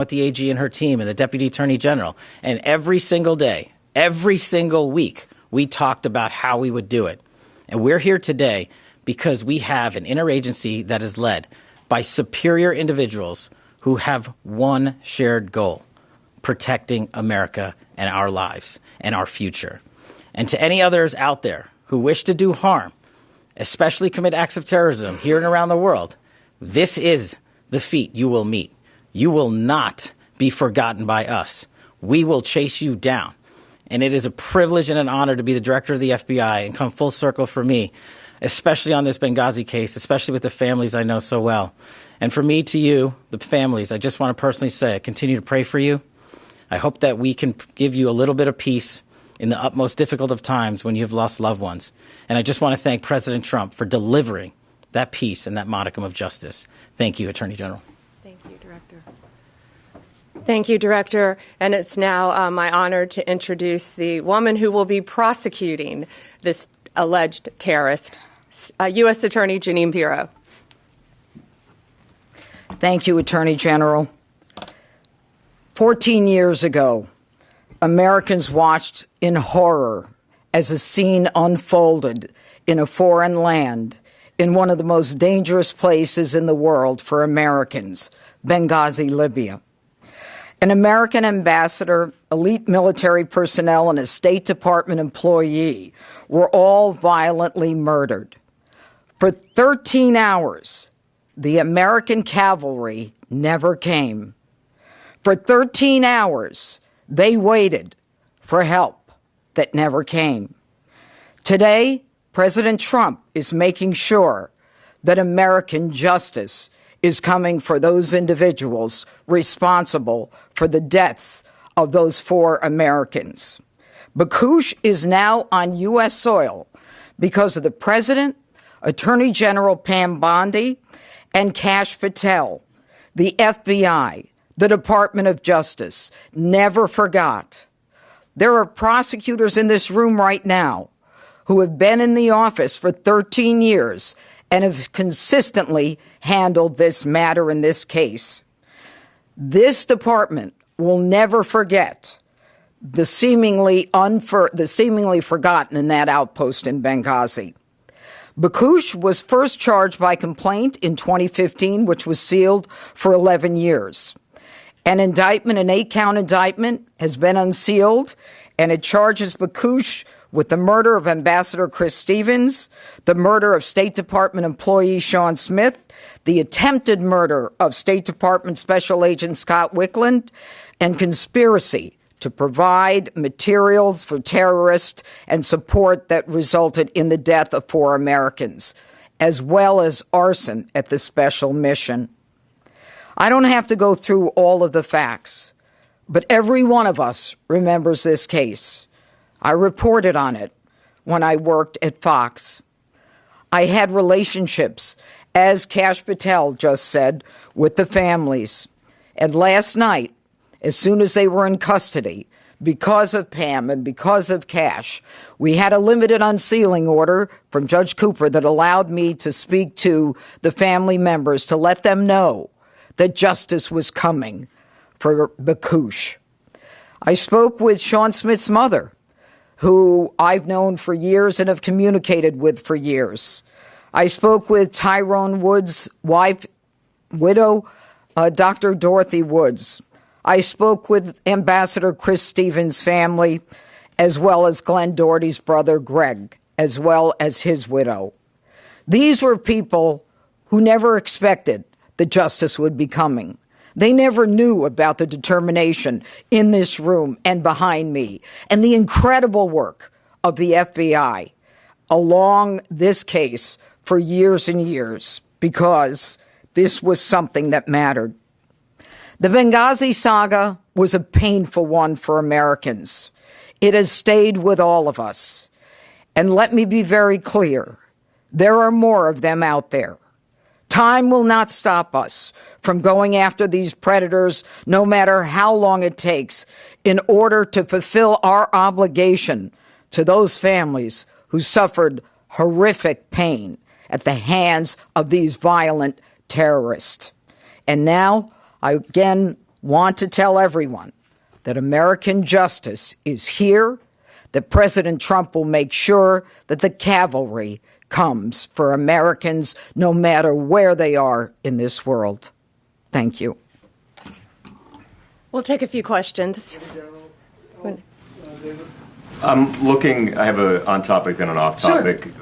with the AG and her team and the Deputy Attorney General. And every single day, every single week, we talked about how we would do it. And we're here today because we have an interagency that is led by superior individuals who have one shared goal: protecting America and our lives and our future. And to any others out there who wish to do harm, especially commit acts of terrorism here and around the world, this is the feat you will meet. You will not be forgotten by us. We will chase you down. And it is a privilege and an honor to be the director of the FBI and come full circle for me, especially on this Benghazi case, especially with the families I know so well. And for me to you, the families, I just want to personally say, I continue to pray for you. I hope that we can give you a little bit of peace in the utmost difficult of times when you have lost loved ones. And I just want to thank President Trump for delivering that peace and that modicum of justice. Thank you, Attorney General. Thank you, Director. Thank you, Director. And it's now my honor to introduce the woman who will be prosecuting this alleged terrorist, U.S. Attorney Jeanine Pirro. Thank you, Attorney General. 14 years ago, Americans watched in horror as a scene unfolded in a foreign land, in one of the most dangerous places in the world for Americans, Benghazi, Libya. An American ambassador, elite military personnel, and a State Department employee were all violently murdered. For 13 hours, the American cavalry never came. For 13 hours, they waited for help that never came. Today, President Trump is making sure that American justice is coming for those individuals responsible for the deaths of those 4 Americans. Bakush is now on U.S. soil because of the President, Attorney General Pam Bondi, and Kash Patel. The FBI, the Department of Justice, never forgot. There are prosecutors in this room right now who have been in the office for 13 years and have consistently handled this matter in this case. This department will never forget the seemingly forgotten in that outpost in Benghazi. Bakush was first charged by complaint in 2015, which was sealed for 11 years. An 8-count indictment, has been unsealed, and it charges Bakush with the murder of Ambassador Chris Stevens, the murder of State Department employee Sean Smith, the attempted murder of State Department Special Agent Scott Wickland, and conspiracy to provide materials for terrorists and support that resulted in the death of 4 Americans, as well as arson at the special mission. I don't have to go through all of the facts, but every one of us remembers this case. I reported on it when I worked at Fox. I had relationships, as Kash Patel just said, with the families. And last night, as soon as they were in custody, because of Pam and because of Kash, we had a limited unsealing order from Judge Cooper that allowed me to speak to the family members to let them know that justice was coming for Bakush. I spoke with Sean Smith's mother, who I've known for years and have communicated with for years. I spoke with Tyrone Woods' widow, Dr. Dorothy Woods. I spoke with Ambassador Chris Stevens' family, as well as Glenn Doherty's brother, Greg, as well as his widow. These were people who never expected that justice would be coming. They never knew about the determination in this room and behind me and the incredible work of the FBI along this case for years and years, because this was something that mattered. The Benghazi saga was a painful one for Americans. It has stayed with all of us. And let me be very clear, there are more of them out there. Time will not stop us from going after these predators, no matter how long it takes, in order to fulfill our obligation to those families who suffered horrific pain at the hands of these violent terrorists. And now, I again want to tell everyone that American justice is here, that President Trump will make sure that the cavalry comes for Americans no matter where they are in this world. Thank you. We'll take a few questions. I have a on-topic and an off-topic. Sure.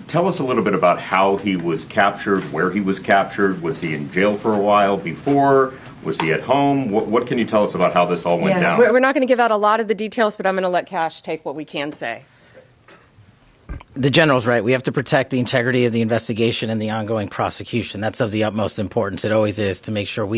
Tell us a little bit about how he was captured, where he was captured. Was he in jail for a while before? Was he at home? What can you tell us about how this all went down? We're not going to give out a lot of the details, but I'm going to let Cash take what we can say. The general's right. We have to protect the integrity of the investigation and the ongoing prosecution. That's of the utmost importance. It always is, to make sure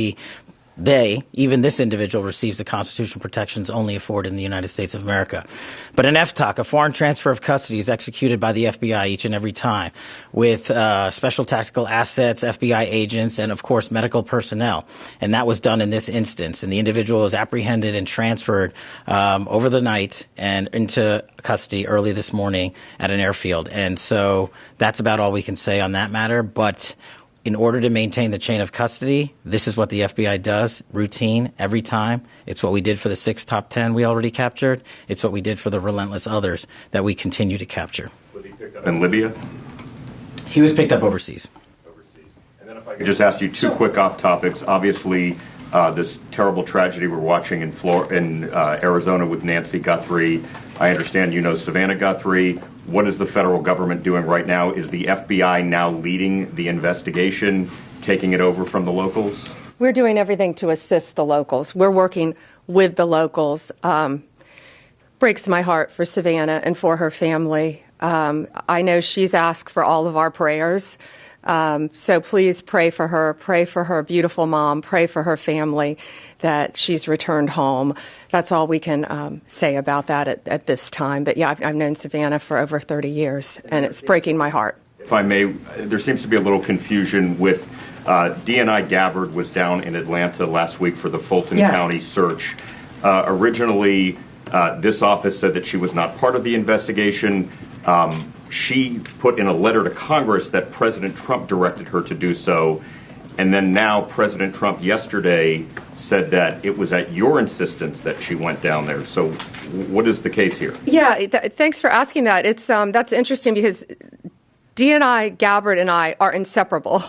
even this individual receives the constitutional protections only afforded in the United States of America. But an FTOC, a foreign transfer of custody, is executed by the FBI each and every time with special tactical assets, FBI agents, and, of course, medical personnel. And that was done in this instance. And the individual was apprehended and transferred over the night and into custody early this morning at an airfield. And so that's about all we can say on that matter. But in order to maintain the chain of custody, this is what the FBI does, routine, every time. It's what we did for the 6 top 10 we already captured. It's what we did for the relentless others that we continue to capture. Was he picked up in Libya? He was picked up overseas. And then if I could just ask you two quick off topics. Obviously, this terrible tragedy we're watching in Arizona with Nancy Guthrie. I understand you know Savannah Guthrie. What is the federal government doing right now? Is the FBI now leading the investigation, taking it over from the locals? We're doing everything to assist the locals. We're working with the locals. Breaks my heart for Savannah and for her family. I know she's asked for all of our prayers. So please pray for her beautiful mom, pray for her family that she's returned home. That's all we can say about that at this time. But yeah, I've known Savannah for over 30 years, and it's breaking my heart. If I may, there seems to be a little confusion with DNI Gabbard was down in Atlanta last week for the Fulton County search. Originally, this office said that she was not part of the investigation. She put in a letter to Congress that President Trump directed her to do so. And then now President Trump yesterday said that it was at your insistence that she went down there. So what is the case here? Yeah, thanks for asking that. It's that's interesting because DNI Gabbard and I are inseparable.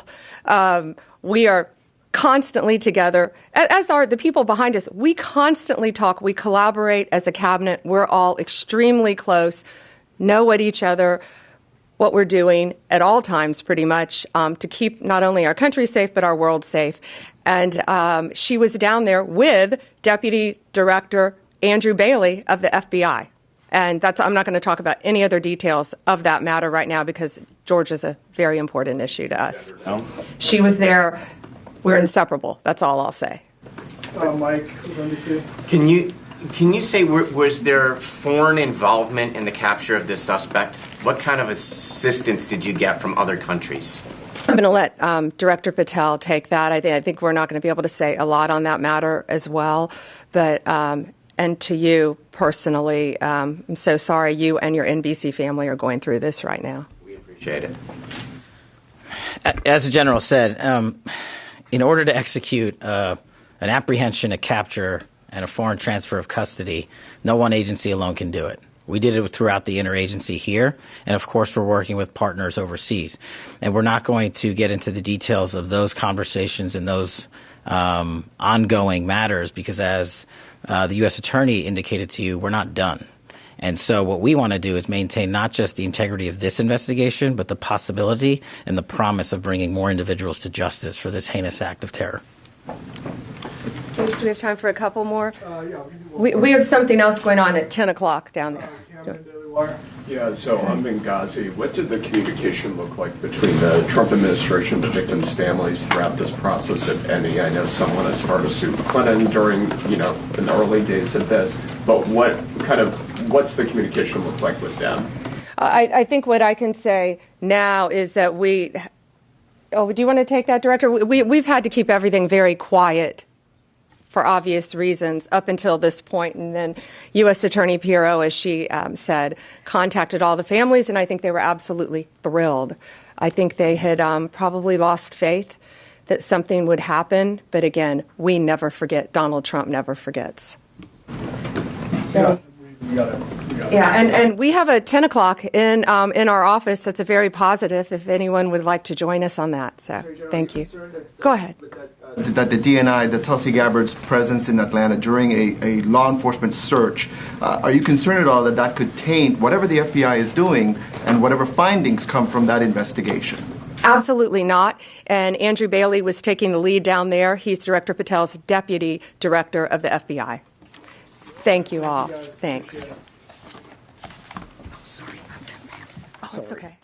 We are constantly together, as are the people behind us. We constantly talk. We collaborate as a cabinet. We're all extremely close, know what we're doing at all times, pretty much, to keep not only our country safe, but our world safe. And she was down there with Deputy Director Andrew Bailey of the FBI. And I'm not going to talk about any other details of that matter right now because Georgia's a very important issue to us. She was there. We're inseparable. That's all I'll say. Mike, let me see. Can you say, was there foreign involvement in the capture of this suspect? What kind of assistance did you get from other countries? I'm going to let Director Patel take that. I think we're not going to be able to say a lot on that matter as well. But and to you personally, I'm so sorry you and your NBC family are going through this right now. We appreciate it. As the general said, in order to execute an apprehension, a capture, and a foreign transfer of custody, no one agency alone can do it. We did it throughout the interagency here, and of course we're working with partners overseas. And we're not going to get into the details of those conversations and those ongoing matters because as the U.S. Attorney indicated to you, we're not done. And so what we want to do is maintain not just the integrity of this investigation, but the possibility and the promise of bringing more individuals to justice for this heinous act of terror. Do we have time for a couple more? We have something else going on at 10 o'clock down there. Yeah, so on Benghazi, what did the communication look like between the Trump administration and the victims' families throughout this process, if any? I know someone as far as Sue Clinton during, in the early days of this, but what's the communication look like with them? I think what I can say now is that do you want to take that, Director? We've had to keep everything very quiet for obvious reasons up until this point. And then U.S. Attorney Pirro, as she said, contacted all the families, and I think they were absolutely thrilled. I think they had probably lost faith that something would happen. But again, we never forget. Donald Trump never forgets. And we have a 10 o'clock in our office that's a very positive, if anyone would like to join us on that. So thank you. Go ahead. That the DNI, that Tulsi Gabbard's presence in Atlanta during a law enforcement search, are you concerned at all that that could taint whatever the FBI is doing and whatever findings come from that investigation? Absolutely not. And Andrew Bailey was taking the lead down there. He's Director Patel's deputy director of the FBI. Thank you all. Thanks. Sorry about that, ma'am. Oh, it's okay.